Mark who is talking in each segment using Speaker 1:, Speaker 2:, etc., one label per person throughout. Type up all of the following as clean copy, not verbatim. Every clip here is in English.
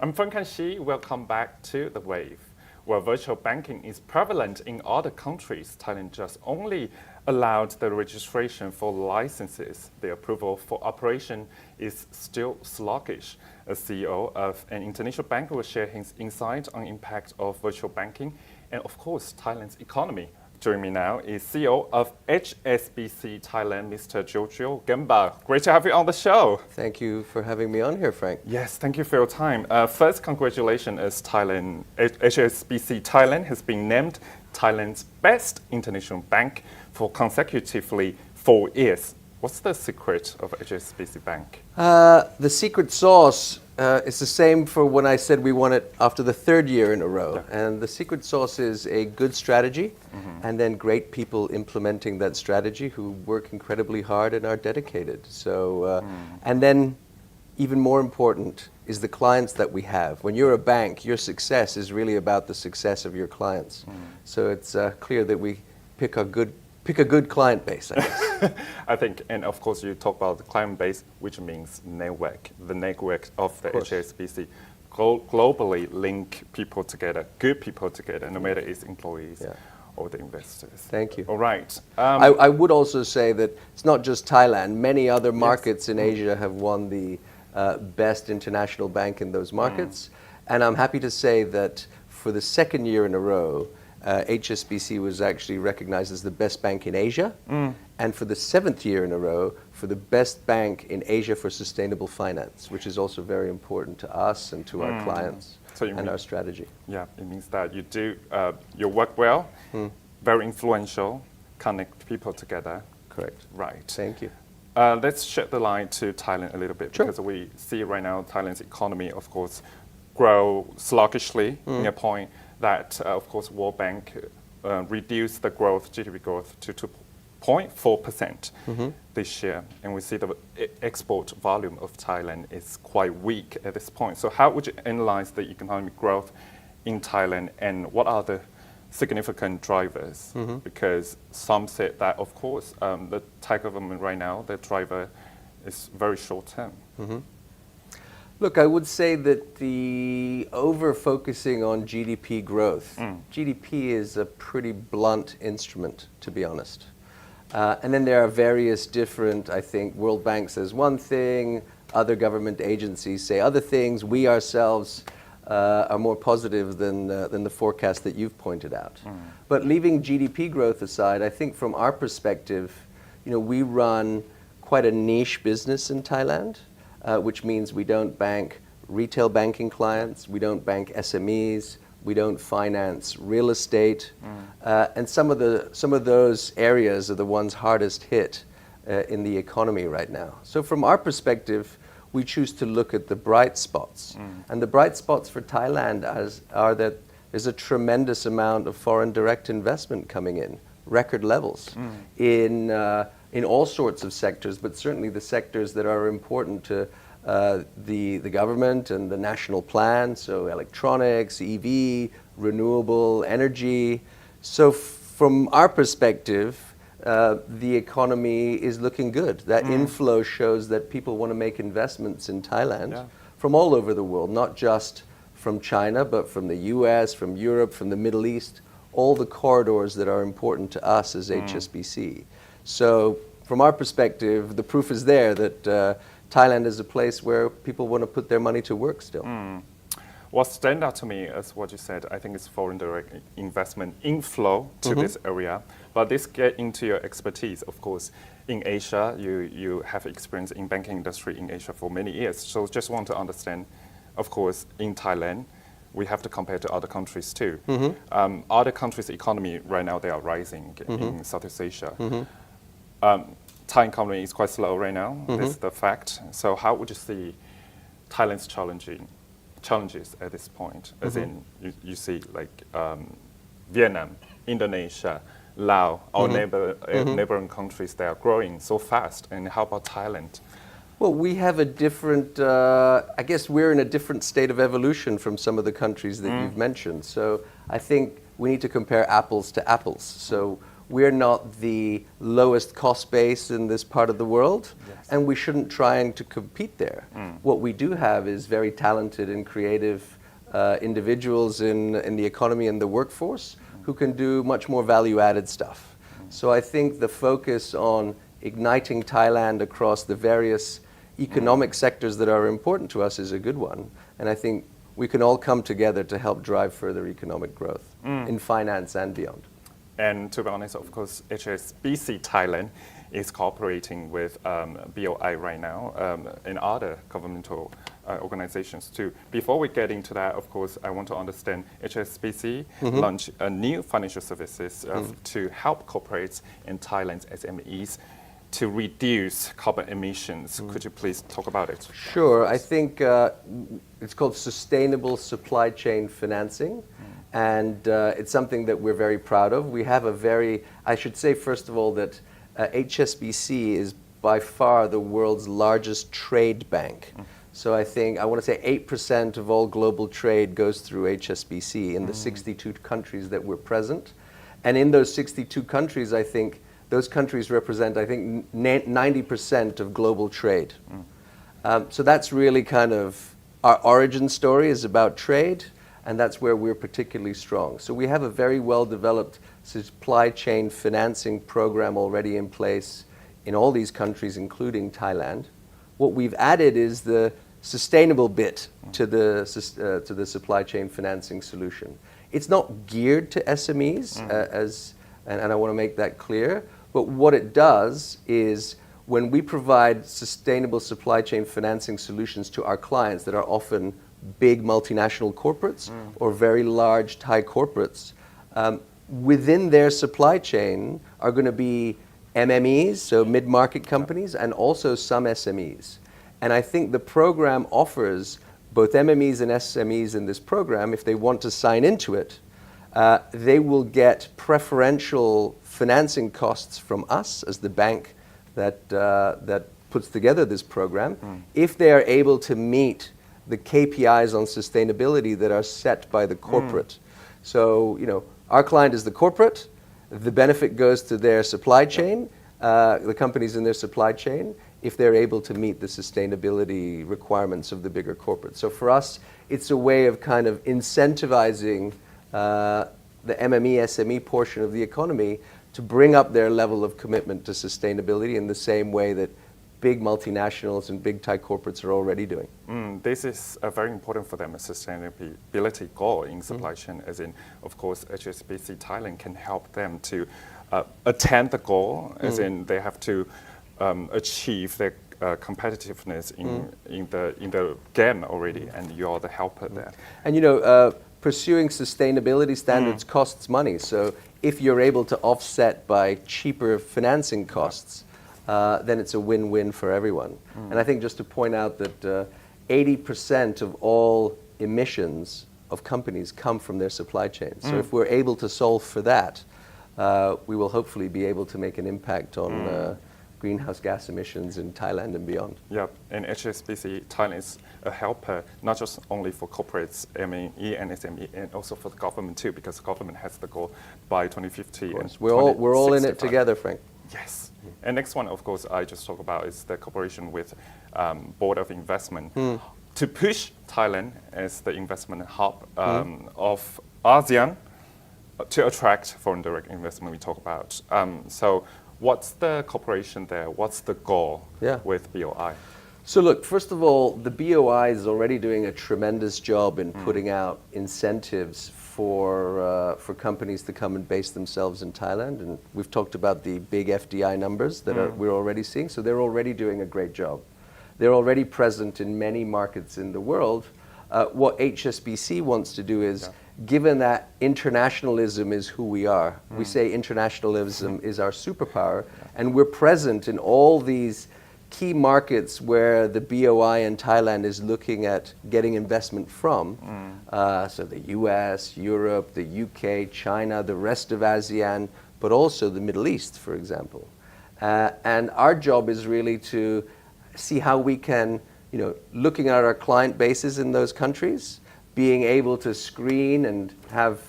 Speaker 1: I'm Feng Kanxi. Welcome back to The Wave. Where virtual banking is prevalent in other countries, Thailand just only allowed the registration for licenses. The approval for operation is still sluggish. A CEO of an international bank will share his insight on impact of virtual banking and, of course, Thailand's economy. Joining me now is CEO of HSBC Thailand, Mr. Jojo Gemba. Great to have you on the show.
Speaker 2: Thank you for having me on here, Frank.
Speaker 1: Yes, thank you for your time. First, congratulations as HSBC Thailand has been named Thailand's best international bank for consecutively 4 years. What's the secret of HSBC Bank?
Speaker 2: The secret sauce is the same for when I said we won it after the 3rd year in a row. Yeah. And the secret sauce is a good strategy and then great people implementing that strategy who work incredibly hard and are dedicated. So, and then even more important is the clients that we have. When you're a bank, your success is really about the success of your clients. So it's clear that we pick a good client base, I guess.
Speaker 1: I think, and of course you talk about the client base, which means network, the network of the HSBC. Globally link people together, good people together, no matter it's employees or the investors.
Speaker 2: Thank you.
Speaker 1: All right.
Speaker 2: I would also say that it's not just Thailand. Many other markets in Asia have won the best international bank in those markets. And I'm happy to say that for the 2nd year in a row, HSBC was actually recognized as the best bank in Asia, and for the 7th year in a row, for the best bank in Asia for sustainable finance, which is also very important to us and to our clients and our strategy.
Speaker 1: Yeah, it means that you do your work well, very influential, connect people together.
Speaker 2: Correct.
Speaker 1: Right.
Speaker 2: Thank you.
Speaker 1: Let's shed the light to Thailand a little bit, because we see right now Thailand's economy, of course, grow sluggishly in a point that, of course, World Bank reduced the growth, GDP growth, to 2.4% this year. And we see the export volume of Thailand is quite weak at this point. So how would you analyze the economic growth in Thailand, and what are the significant drivers? Because some said that, of course, the Thai government right now, the driver is very short term.
Speaker 2: Look, I would say that the over-focusing on GDP growth, GDP is a pretty blunt instrument, to be honest. And then there are various different, I think, World Bank says one thing, other government agencies say other things. We ourselves are more positive than the forecast that you've pointed out. But leaving GDP growth aside, I think from our perspective, we run quite a niche business in Thailand. Which means we don't bank retail banking clients, we don't bank SMEs, we don't finance real estate, and some of those areas are the ones hardest hit in the economy right now. So from our perspective, we choose to look at the bright spots, and the bright spots for Thailand are that there's a tremendous amount of foreign direct investment coming in, record levels in all sorts of sectors, but certainly the sectors that are important to the government and the national plan, so electronics, EV, renewable energy. So from our perspective, the economy is looking good. That inflow shows that people want to make investments in Thailand from all over the world, not just from China, but from the US, from Europe, from the Middle East, all the corridors that are important to us as HSBC. So from our perspective, the proof is there that Thailand is a place where people want to put their money to work still.
Speaker 1: What stands out to me is what you said. I think it's foreign direct investment inflow to this area. But this gets into your expertise, of course. In Asia, you have experience in banking industry in Asia for many years. So just want to understand, of course, in Thailand, we have to compare to other countries too. Other countries' economy right now, they are rising in Southeast Asia. Thai economy is quite slow right now. That's the fact. So how would you see Thailand's challenges at this point? As in, you see like Vietnam, Indonesia, Laos, our neighboring countries, they are growing so fast. And how about Thailand?
Speaker 2: Well, we have a different, I guess we're in a different state of evolution from some of the countries that you've mentioned. So I think we need to compare apples to apples. So we're not the lowest cost base in this part of the world,
Speaker 1: Yes.
Speaker 2: and we shouldn't try to compete there. What we do have is very talented and creative individuals in the economy and the workforce who can do much more value-added stuff. So I think the focus on igniting Thailand across the various economic sectors that are important to us is a good one. And I think we can all come together to help drive further economic growth in finance and beyond.
Speaker 1: And to be honest, of course, HSBC Thailand is cooperating with BOI right now and other governmental organizations too. Before we get into that, of course, I want to understand HSBC launched a new financial services to help corporates in Thailand's SMEs to reduce carbon emissions. Could you please talk about it?
Speaker 2: Sure. I think it's called Sustainable Supply Chain Financing. And it's something that we're very proud of. We have I should say, first of all, that HSBC is by far the world's largest trade bank. So I want to say 8% of all global trade goes through HSBC in the 62 countries that we're present. And in those 62 countries, I think those countries represent, 90% of global trade. So that's really kind of our origin story is about trade, and that's where we're particularly strong. So we have a very well-developed supply chain financing program already in place in all these countries, including Thailand. What we've added is the sustainable bit to the supply chain financing solution. It's not geared to SMEs, and I want to make that clear, but what it does is when we provide sustainable supply chain financing solutions to our clients that are often big multinational corporates or very large Thai corporates, within their supply chain are going to be MMEs, so mid-market companies, and also some SMEs. And I think the program offers both MMEs and SMEs in this program, if they want to sign into it, they will get preferential financing costs from us as the bank that puts together this program, if they are able to meet the KPIs on sustainability that are set by the corporate. So, our client is the corporate, the benefit goes to their supply chain, the companies in their supply chain, if they're able to meet the sustainability requirements of the bigger corporate. So for us, it's a way of kind of incentivizing the MME, SME portion of the economy to bring up their level of commitment to sustainability in the same way that big multinationals and big Thai corporates are already doing.
Speaker 1: This is very important for them, a sustainability goal in supply chain, as in, of course, HSBC Thailand can help them to attain the goal, as in they have to achieve their competitiveness in the game already, and you are the helper there.
Speaker 2: And pursuing sustainability standards costs money, so if you're able to offset by cheaper financing costs, then it's a win-win for everyone. And I think just to point out that 80% of all emissions of companies come from their supply chain. So if we're able to solve for that, we will hopefully be able to make an impact on greenhouse gas emissions in Thailand and beyond.
Speaker 1: Yep, and HSBC Thailand is a helper, not just only for corporates, ME and SME, and also for the government too, because the government has the goal by 2050. And
Speaker 2: we're all in it together, Frank.
Speaker 1: Yes. And next one, of course, I just talked about is the cooperation with Board of Investment to push Thailand as the investment hub of ASEAN to attract foreign direct investment we talk about. So what's the cooperation there? What's the goal with BOI?
Speaker 2: So look, first of all, the BOI is already doing a tremendous job in putting out incentives for companies to come and base themselves in Thailand. And we've talked about the big FDI numbers that we're already seeing. So they're already doing a great job. They're already present in many markets in the world. What HSBC wants to do is, given that internationalism is who we are, we say internationalism is our superpower, and we're present in all these key markets where the BOI in Thailand is looking at getting investment from. So the US, Europe, the UK, China, the rest of ASEAN, but also the Middle East, for example. And our job is really to see how we can, looking at our client bases in those countries, being able to screen and have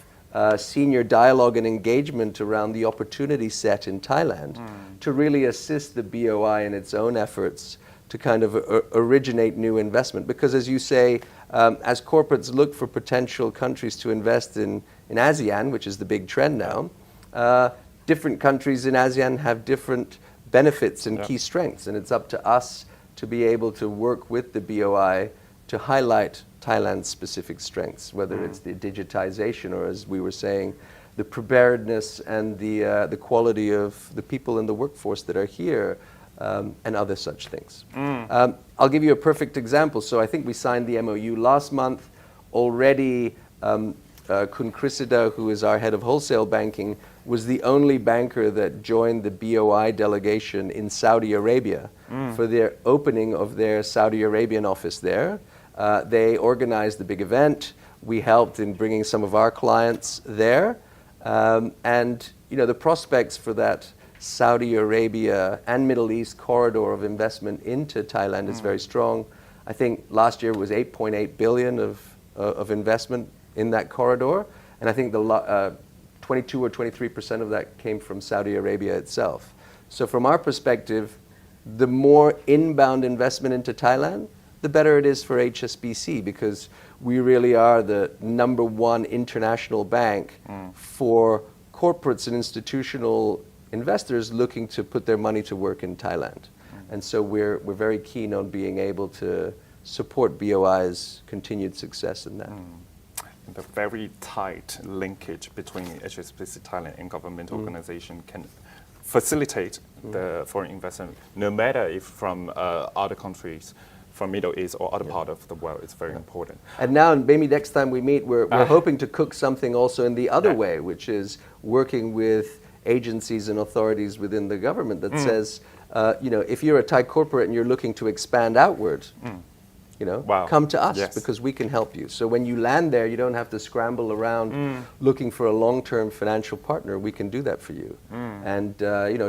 Speaker 2: senior dialogue and engagement around the opportunity set in Thailand to really assist the BOI in its own efforts to kind of originate new investment. Because as you say, as corporates look for potential countries to invest in ASEAN, which is the big trend now, different countries in ASEAN have different benefits and key strengths, and it's up to us to be able to work with the BOI to highlight Thailand's specific strengths, whether it's the digitization or, as we were saying, the preparedness and the quality of the people in the workforce that are here, and other such things. I'll give you a perfect example. So I think we signed the MOU last month. Already, Kun Krisida, who is our head of wholesale banking, was the only banker that joined the BOI delegation in Saudi Arabia for their opening of their Saudi Arabian office there. They organized the big event. We helped in bringing some of our clients there. And the prospects for that Saudi Arabia and Middle East corridor of investment into Thailand is very strong. I think last year was 8.8 billion of investment in that corridor. And I think 22 or 23% of that came from Saudi Arabia itself. So from our perspective, the more inbound investment into Thailand, the better it is for HSBC, because we really are the number one international bank for corporates and institutional investors looking to put their money to work in Thailand. And so we're very keen on being able to support BOI's continued success in that.
Speaker 1: The very tight linkage between HSBC Thailand and government organization can facilitate the foreign investment, no matter if from other countries, from Middle East or other part of the world. It's very important.
Speaker 2: And now, maybe next time we meet, we're hoping to cook something also in the other way, which is working with agencies and authorities within the government that says, if you're a Thai corporate and you're looking to expand outward, come to us because we can help you. So when you land there, you don't have to scramble around looking for a long-term financial partner. We can do that for you. And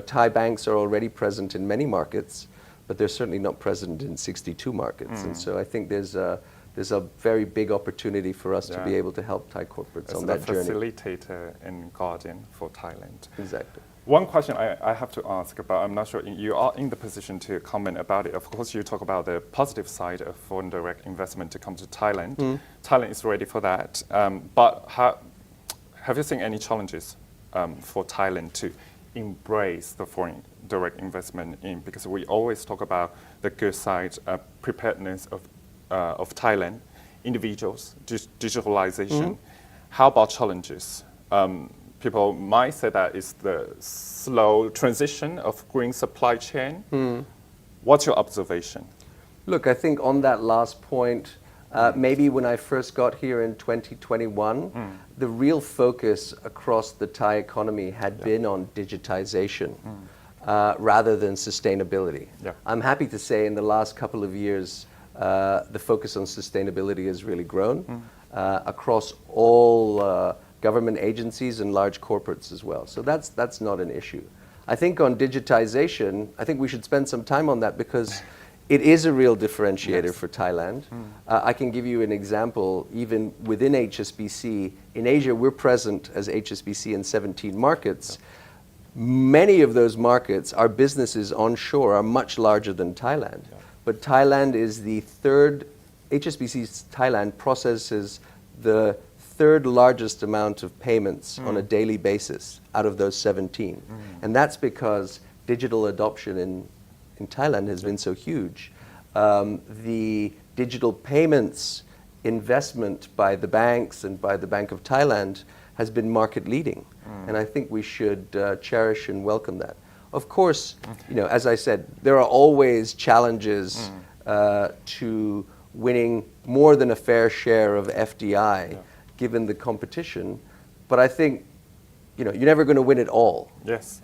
Speaker 2: Thai banks are already present in many markets, but they're certainly not present in 62 markets. And so I think there's a very big opportunity for us to be able to help Thai corporates on that journey.
Speaker 1: As a facilitator and guardian for Thailand.
Speaker 2: Exactly.
Speaker 1: One question I have to ask about, I'm not sure you are in the position to comment about it. Of course, you talk about the positive side of foreign direct investment to come to Thailand. Thailand is ready for that. But have you seen any challenges for Thailand to embrace the foreign direct investment in? Because we always talk about the good side, preparedness of Thailand, individuals, digitalization. How about challenges? People might say that it's the slow transition of green supply chain. What's your observation?
Speaker 2: Look, I think on that last point, maybe when I first got here in 2021, the real focus across the Thai economy had been on digitization rather than sustainability. I'm happy to say in the last couple of years, the focus on sustainability has really grown across all government agencies and large corporates as well. So that's not an issue. I think on digitization, I think we should spend some time on that because it is a real differentiator for Thailand. I can give you an example. Even within HSBC, in Asia, we're present as HSBC in 17 markets. Many of those markets, our businesses onshore are much larger than Thailand. But Thailand is the third, HSBC Thailand processes the third largest amount of payments on a daily basis out of those 17. And that's because digital adoption in Thailand has been so huge. The digital payments investment by the banks and by the Bank of Thailand has been market leading. And I think we should cherish and welcome that. Of course, as I said, there are always challenges to winning more than a fair share of FDI given the competition. But I think, you're never going to win it all.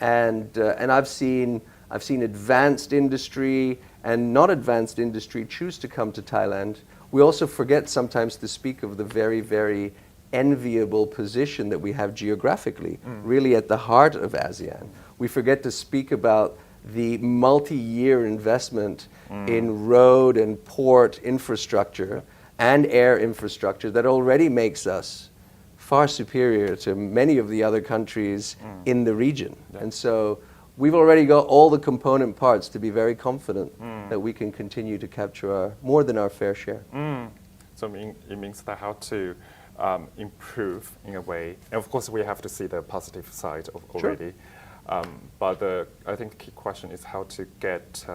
Speaker 2: And I've seen advanced industry and not advanced industry choose to come to Thailand. We also forget sometimes to speak of the very, very enviable position that we have geographically, really at the heart of ASEAN. We forget to speak about the multi-year investment in road and port infrastructure and air infrastructure that already makes us far superior to many of the other countries in the region. And so we've already got all the component parts to be very confident that we can continue to capture more than our fair share.
Speaker 1: So it means that how to improve in a way. And of course, we have to see the positive side of already. But I think the key question is how to get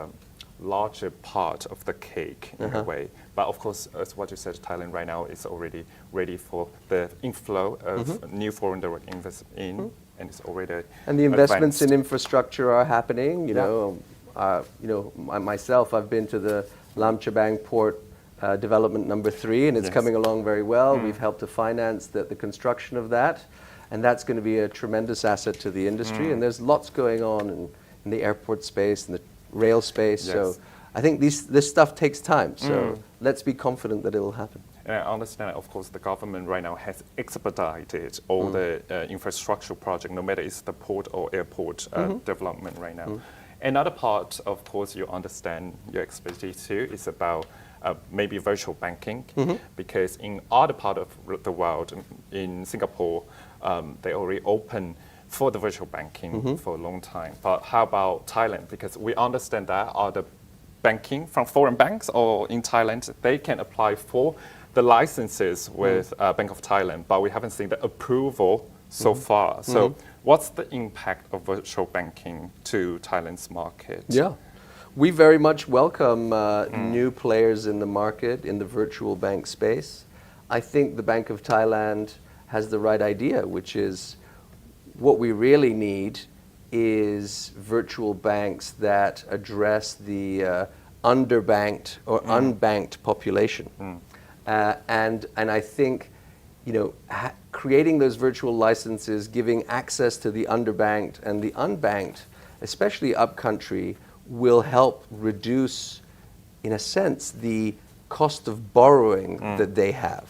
Speaker 1: larger part of the cake in a way. But of course, as what you said, Thailand right now is already ready for the inflow of new foreign direct investment in, and it's already
Speaker 2: And the investments
Speaker 1: advanced.
Speaker 2: in infrastructure are happening. Myself, I've been to the Lam Chabang port development number 3, and it's coming along very well. We've helped to finance the construction of that, and that's going to be a tremendous asset to the industry. And there's lots going on in the airport space and the rail space. So I think this stuff takes time. So let's be confident that it'll happen.
Speaker 1: And I understand, of course, the government right now has expedited all the infrastructure project, no matter it's the port or airport development right now. Another part, of course, you understand your expertise too, is about maybe virtual banking, because in other part of the world, in Singapore, they already open for the virtual banking for a long time. But how about Thailand? Because we understand that the banking from foreign banks or in Thailand, they can apply for the licenses with Bank of Thailand, but we haven't seen the approval so far. So what's the impact of virtual banking to Thailand's market?
Speaker 2: Yeah. We very much welcome new players in the market in the virtual bank space. I think the Bank of Thailand has the right idea, which is what we really need is virtual banks that address the underbanked or unbanked population. And I think creating those virtual licenses, giving access to the underbanked and the unbanked, especially upcountry, will help reduce, in a sense, the cost of borrowing that they have.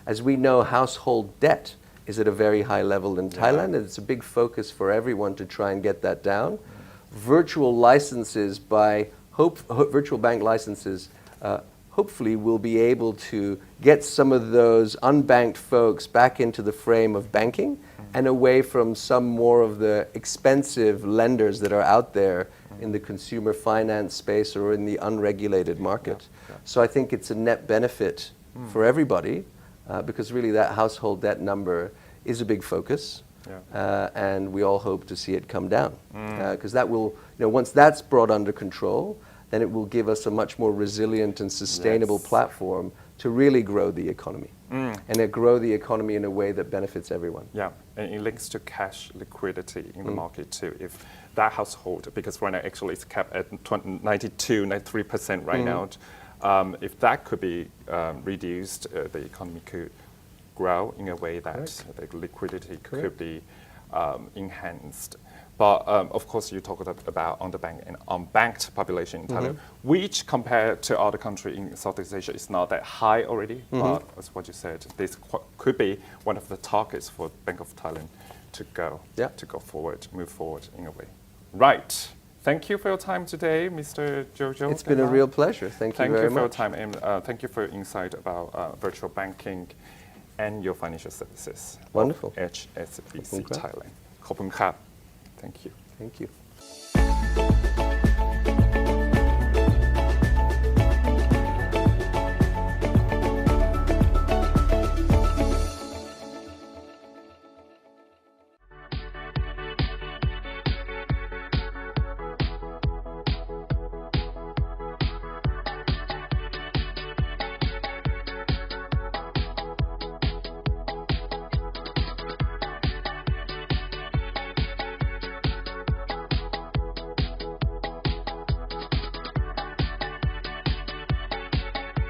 Speaker 2: As we know, household debt is at a very high level in Thailand, and it's a big focus for everyone to try and get that down. Virtual licenses virtual bank licenses hopefully will be able to get some of those unbanked folks back into the frame of banking and away from some more of the expensive lenders that are out there in the consumer finance space or in the unregulated market. So I think it's a net benefit for everybody because really that household debt number is a big focus. And we all hope to see it come down because that will, once that's brought under control, then it will give us a much more resilient and sustainable platform to really grow the economy and grow the economy in a way that benefits everyone.
Speaker 1: Yeah, and it links to cash liquidity in the market too. If that household, because right now actually it's capped at 93% right now, if that could be reduced, the economy could grow in a way that the liquidity could be enhanced. But of course, you talked about underbanked and unbanked population in Thailand, which compared to other countries in Southeast Asia is not that high already. But as what you said, this could be one of the targets for Bank of Thailand to go forward, move forward in a way. Right. Thank you for your time today, Mr. Jojo.
Speaker 2: It's been a real pleasure. Thank you very much.
Speaker 1: Thank you for your time, and thank you for your insight about virtual banking and your financial services.
Speaker 2: Wonderful.
Speaker 1: HSBC Thailand. ขอบคุณครับ. Thank you.
Speaker 2: Thank you.